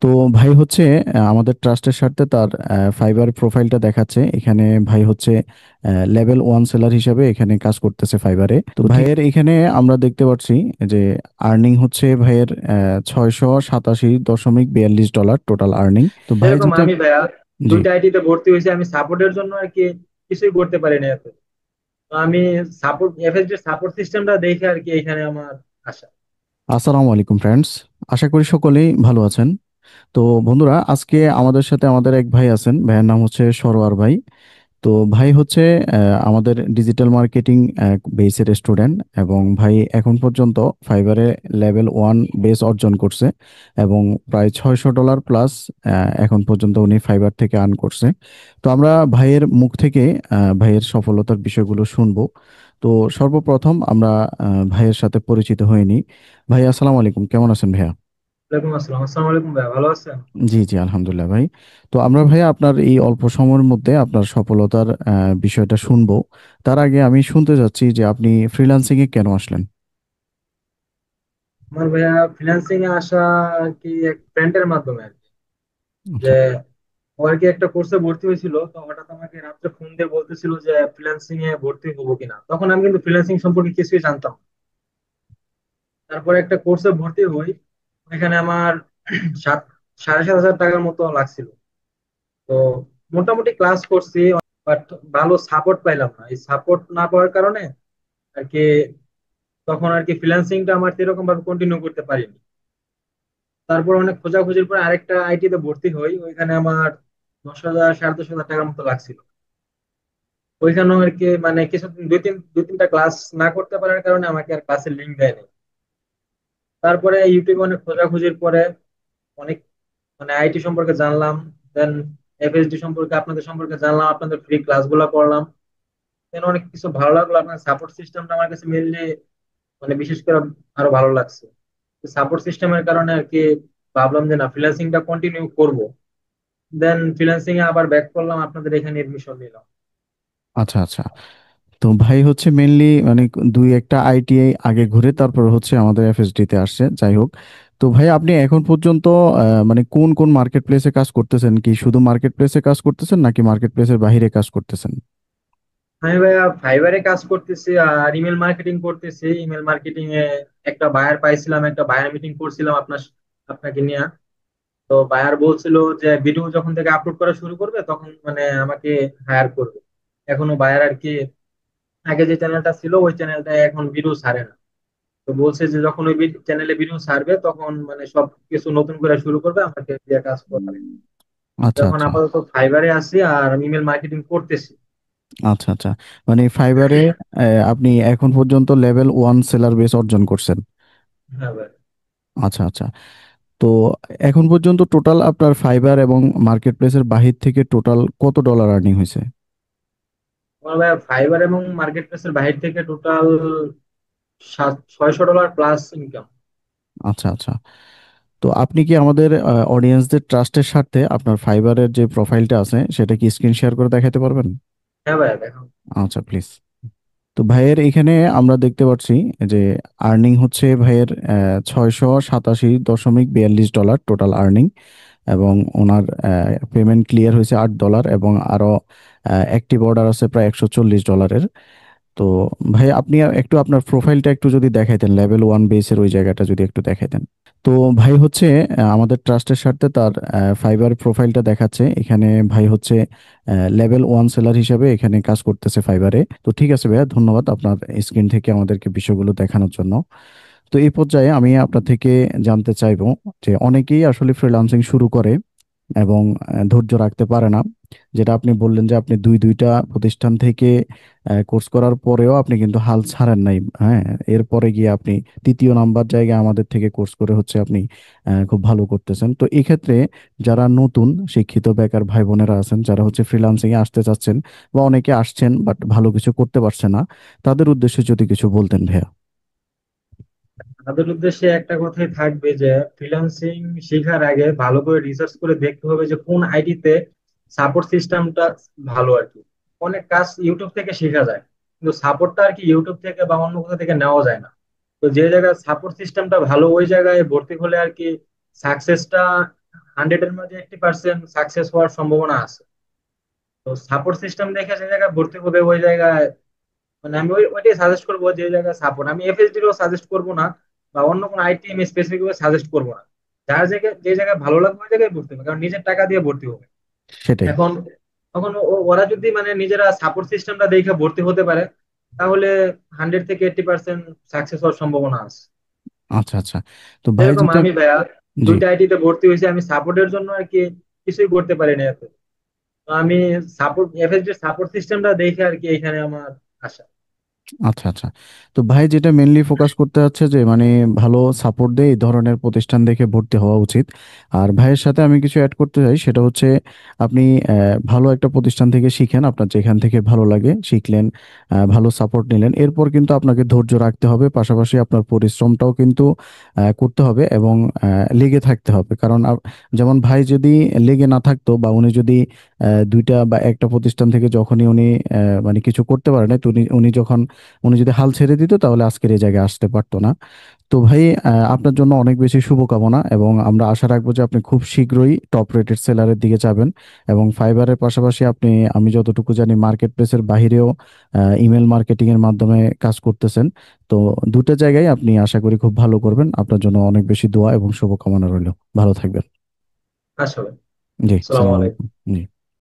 তো ভাই হচ্ছে আমাদের ট্রাস্টের স্বার্থে তার ফাইবার প্রোফাইলটা দেখাচ্ছে এখানে। ভাই হচ্ছে লেভেল ওয়ান সেলার হিসেবে এখানে কাজ করতেছে ফাইবারে। তো ভাইয়ের এখানে আমরা দেখতে পাচ্ছি যে আর্নিং হচ্ছে ভাইয়ের 687.42 ডলার টোটাল আর্নিং। তো ভাই যেরকম যদি আমি ভাইয়া জি, দুইটা আইটিতে ভর্তি হয়েছি, আমি সাপোর্টের জন্য আর কি কিছুই করতে পারি না এত। তো আমি সাপোর্ট এফএসডি সাপোর্ট সিস্টেমটা দেখে আর কি এখানে আমার আশা। আসসালামু আলাইকুম ফ্রেন্ডস। আশা করি সকলেই ভালো আছেন। তো বন্ধুরা, আজকে আমাদের সাথে আমাদের এক ভাই আছেন, ভাইয়ের নাম হচ্ছে সরোয়ার ভাই। তো ভাই হচ্ছে আমাদের ডিজিটাল মার্কেটিং বেসের স্টুডেন্ট, এবং ভাই এখন পর্যন্ত ফাইবারে লেভেল ওয়ান বেস অর্জন করছে এবং প্রায় $600 প্লাস এখন পর্যন্ত উনি ফাইবার থেকে আর্ন করছে। তো আমরা ভাইয়ের মুখ থেকে ভাইয়ের সফলতার বিষয়গুলো শুনবো। তো সর্বপ্রথম আমরা ভাইয়ের সাথে পরিচিত হয়ে নিই। ভাই আসসালামু আলাইকুম, কেমন আছেন ভাইয়া? ওয়ালাইকুম আসসালাম। আসসালামু আলাইকুম ভাইয়া, ভালো আছেন? জি জি, আলহামদুলিল্লাহ ভাই। তো আমরা ভাইয়া আপনার এই অল্প সময়ের মধ্যে আপনার সফলতার বিষয়টা শুনবো। তার আগে আমি শুনতে চাচ্ছি যে আপনি ফ্রিল্যান্সিং এ কেন আসলেন? আমার ভাইয়া ফিনান্সিং এ আসা আর কি এক ফ্রেন্ডের মাধ্যমে আর কি। যে আচ্ছা ও আর কি একটা কোর্সে ভর্তি হয়েছিল, তো হঠাৎ আমাকে রাত্রে ফোন দিয়ে বলতেছিল যে ফ্রিল্যান্সিং এ ভর্তি হবো কিনা। তখন আমি কিন্তু ফ্রিল্যান্সিং সম্পর্কে কিছুই জানতাম না। তারপরে একটা কোর্সে ভর্তি হই, এখানে আমার সাত 7,500 টাকার মতো লাগছিল। তো মোটামুটি ক্লাস করছি, বাট ভালো সাপোর্ট পাইলাম না। এই সাপোর্ট না পাওয়ার কারণে আর কি তখন আর কি ফ্রিল্যান্সিংটা আমার সেরকম ভাবে কন্টিনিউ করতে পারিনি। তারপর অনেক খোঁজাখুঁজির পর আরেকটা আইটিতে ভর্তি হই, ওইখানে আমার 10,000 10,500 টাকার মতো লাগছিল। ওইখানেও আর কি মানে কিছুদিন দুই তিনটা ক্লাস না করতে পারার কারণে আমাকে আর ক্লাসের লিঙ্ক দেয়নি। তারপরে ইউটিউবে অনেক খোঁজাখুঁজির পরে অনেক মানে আইটি সম্পর্কে জানলাম। দেন এফএসডি সম্পর্কে, আপনাদের সম্পর্কে জানলাম, আপনাদের ফ্রি ক্লাসগুলো করলাম। দেন অনেক কিছু ভালো লাগলো, আপনার সাপোর্ট সিস্টেমটা আমার কাছে মেনলি মানে বিশেষ করে আরো ভালো লাগছে। সাপোর্ট সিস্টেমের কারণে আর কি ভাবলাম যে না, ফ্রিল্যান্সিংটা কন্টিনিউ করব। দেন ফ্রিল্যান্সিং এ আবার ব্যাক করলাম, আপনাদের এখানে এডমিশন নিলাম। আচ্ছা আচ্ছা। তো ভাই হচ্ছে মেনলি মানে দুই একটা আইটিআই আগে ঘুরে তারপর হচ্ছে আমাদের এফএসডি তে আসছে, যাই হোক। তো ভাই আপনি এখন পর্যন্ত মানে কোন কোন মার্কেট প্লেসে কাজ করতেছেন? কি শুধু মার্কেট প্লেসে কাজ করতেছেন নাকি মার্কেট প্লেসের বাইরে কাজ করতেছেন? আমি ভাইয়া ফাইবারে কাজ করতেছি আর ইমেল মার্কেটিং করতেছি। ইমেল মার্কেটিং এ একটা বায়ার পাইছিলাম, একটা বায়ার মিটিং করছিলাম আপনাকে নিয়ে। তো বায়ার বলছিল যে ভিডিও যখন থেকে আপলোড করা শুরু করবে তখন মানে আমাকে হায়ার করবে। এখনো বায়ার আর কি আগে যে চ্যানেলটা ছিল ওই চ্যানেলটা এখন ভিডিও ছাড়ে না। তো বলছে যে যখন ওই চ্যানেলে ভিডিও ছাড়বে তখন মানে সব কিছু নতুন করে শুরু করবে, আমাকে দিয়ে কাজ করাবে। আচ্ছা এখন আচ্ছা। আপাতত ফাইবারে আছি আর ইমেল মার্কেটিং করতেছি। আচ্ছা আচ্ছা। মানে ফাইবারে আপনি এখন পর্যন্ত লেভেল ওয়ান সেলার বেস অর্জন করছেন? হ্যাঁ ভাই। আচ্ছা আচ্ছা। তো এখন পর্যন্ত টোটাল আপনার ফাইবার এবং মার্কেট প্লেসের বাহির থেকে টোটাল কত ডলার আর্নিং হয়েছে? আমার ভাই ফাইবার এবং মার্কেট প্লেসের বাইরে থেকে টোটাল 600 ডলার প্লাস ইনকাম। আচ্ছা আচ্ছা। তো আপনি কি আমাদের অডিয়েন্সদের ট্রাস্টের স্বার্থে আপনার ফাইবারের যে প্রোফাইলটা আছে সেটা কি স্ক্রিন শেয়ার করে দেখাতে পারবেন? হ্যাঁ ভাই দেখো। আচ্ছা প্লিজ। তো ভাইয়ের এখানে আমরা দেখতে পাচ্ছি যে আর্নিং হচ্ছে ভাইয়ের 687.42 ডলার টোটাল আর্নিং, এবং ওনার পেমেন্ট ক্লিয়ার হয়েছে $8 এবং আরো অ্যাক্টিভ অর্ডার আছে প্রায় $140। তো ভাই আপনি একটু আপনার প্রোফাইলটা একটু যদি দেখাইতেন, লেভেল ওয়ান বেসের ওই জায়গাটা যদি একটু দেখাইতেন। তো ভাই হচ্ছে আমাদের ট্রাস্টের স্বার্থে তার ফাইবার প্রোফাইলটা দেখাচ্ছে এখানে। ভাই হচ্ছে লেভেল ওয়ান সেলার হিসেবে এখানে কাজ করতেছে ফাইবারে। তো ঠিক আছে ভাইয়া, ধন্যবাদ আপনার স্ক্রিন থেকে আমাদেরকে বিষয়গুলো দেখানোর জন্য। তো এই পর্যায়ে আমি আপনার থেকে জানতে চাইবো যে অনেকেই আসলে ফ্রিল্যান্সিং শুরু করে এবং ধৈর্য রাখতে পারে না। যেটা আপনি বললেন যে আপনি দুইটা প্রতিষ্ঠান থেকে কোর্স করার পরেও আপনি কিন্তু হাল ছাড়েন নাই। হ্যাঁ, এরপরে গিয়ে আপনি তৃতীয় নাম্বার জায়গায় আমাদের থেকে কোর্স করে হচ্ছে আপনি খুব ভালো করতেছেন। তো এই ক্ষেত্রে যারা নতুন শিক্ষিত বেকার ভাই বোনেরা আছেন, যারা হচ্ছে ফ্রিল্যান্সিং এ আসতে চাচ্ছেন বা অনেকে আসছেন বাট ভালো কিছু করতে পারছে না, তাদের উদ্দেশ্যে যদি কিছু বলতেন ভাইয়া। তাদের উদ্দেশ্যে একটা কথাই থাকবে যে ফ্রিল্যান্সিং শেখার আগে ভালো করে রিসার্চ করে দেখতে হবে যে কোন আইডিতে সাপোর্ট সিস্টেমটা ভালো আর কি। অনেক কাজ ইউটিউব থেকে শেখা যায়, কিন্তু সাপোর্টটা আর কি ইউটিউব থেকে বা অন্য কোথা থেকে নেওয়া যায় না। তো যে জায়গায় সাপোর্ট সিস্টেমটা ভালো ওই জায়গায় ভর্তি হলে আর কি সাকসেসটা 100-এর মধ্যে 80% সাকসেস হওয়ার সম্ভাবনা আছে। তো সাপোর্ট সিস্টেম দেখে যে জায়গায় ভর্তি হবে ওই জায়গায়, মানে আমি ওইটাই সাজেস্ট করবো যে জায়গায় সাপোর্ট। আমি এফএসডি ও সাজেস্ট করবো না, বা অন্য কোনো আইটি আমি স্পেসিফিক ভাবে সাজেস্ট করবো না। যার জায়গায় যে জায়গায় ভালো লাগবে ওই জায়গায় ভর্তি হবে, কারণ নিজের টাকা দিয়ে ভর্তি হবে। সেটাই। এখন তখন ওরা যদি মানে নিজেরা সাপোর্ট সিস্টেমটা দেখে ভর্তি হতে পারে, তাহলে 100 থেকে 80% সাকসেস হওয়ার সম্ভাবনা আছে। আচ্ছা আচ্ছা। তো ভাই যেরকম যেটা, আমি ভাইয়া জি, দুইটা আইটিতে ভর্তি হয়েছি, আমি সাপোর্টের জন্য আর কি কিছুই করতে পারি না এত। তো আমি সাপোর্ট এফএসডি সাপোর্ট সিস্টেমটা দেখে আর কি এখানে আমার আশা। আচ্ছা আচ্ছা। তো ভাই যেটা মেনলি ফোকাস করতে হচ্ছে যে মানে ভালো সাপোর্ট দিয়ে এই ধরনের প্রতিষ্ঠান দেখে ভর্তি হওয়া উচিত। আর ভাইয়ের সাথে আমি কিছু অ্যাড করতে চাই, সেটা হচ্ছে আপনি ভালো একটা প্রতিষ্ঠান থেকে শিখেন, আপনার যেখান থেকে ভালো লাগে শিখলেন, ভালো সাপোর্ট নিলেন, এরপর কিন্তু আপনাকে ধৈর্য রাখতে হবে, পাশাপাশি আপনার পরিশ্রমটাও কিন্তু করতে হবে এবং লেগে থাকতে হবে। কারণ যেমন ভাই যদি লেগে না থাকতো, বা উনি যদি দুইটা বা একটা প্রতিষ্ঠান থেকে যখনই উনি মানে কিছু করতে পারে না, তো উনি যদি হাল ছেড়ে দিত, তাহলে আজকের এই জায়গায় আসতে পারতো না। তো ভাই আপনার জন্য অনেক বেশি শুভকামনা, এবং আমরা আশা রাখবো যে আপনি খুব শীঘ্রই টপ রেটেড সেলারের দিকে যাবেন। এবং ফাইবারের পাশাপাশি আপনি, আমি যতটুকু জানি, মার্কেট প্লেসের বাহিরেও ইমেল মার্কেটিং এর মাধ্যমে কাজ করতেছেন। তো দুটো জায়গায় আপনি আশা করি খুব ভালো করবেন। আপনার জন্য অনেক বেশি দোয়া এবং শুভকামনা রইল। ভালো থাকবেন। আসলে জি, আসসালামু সালাম আলাইকুম। আলাইকুম। জি।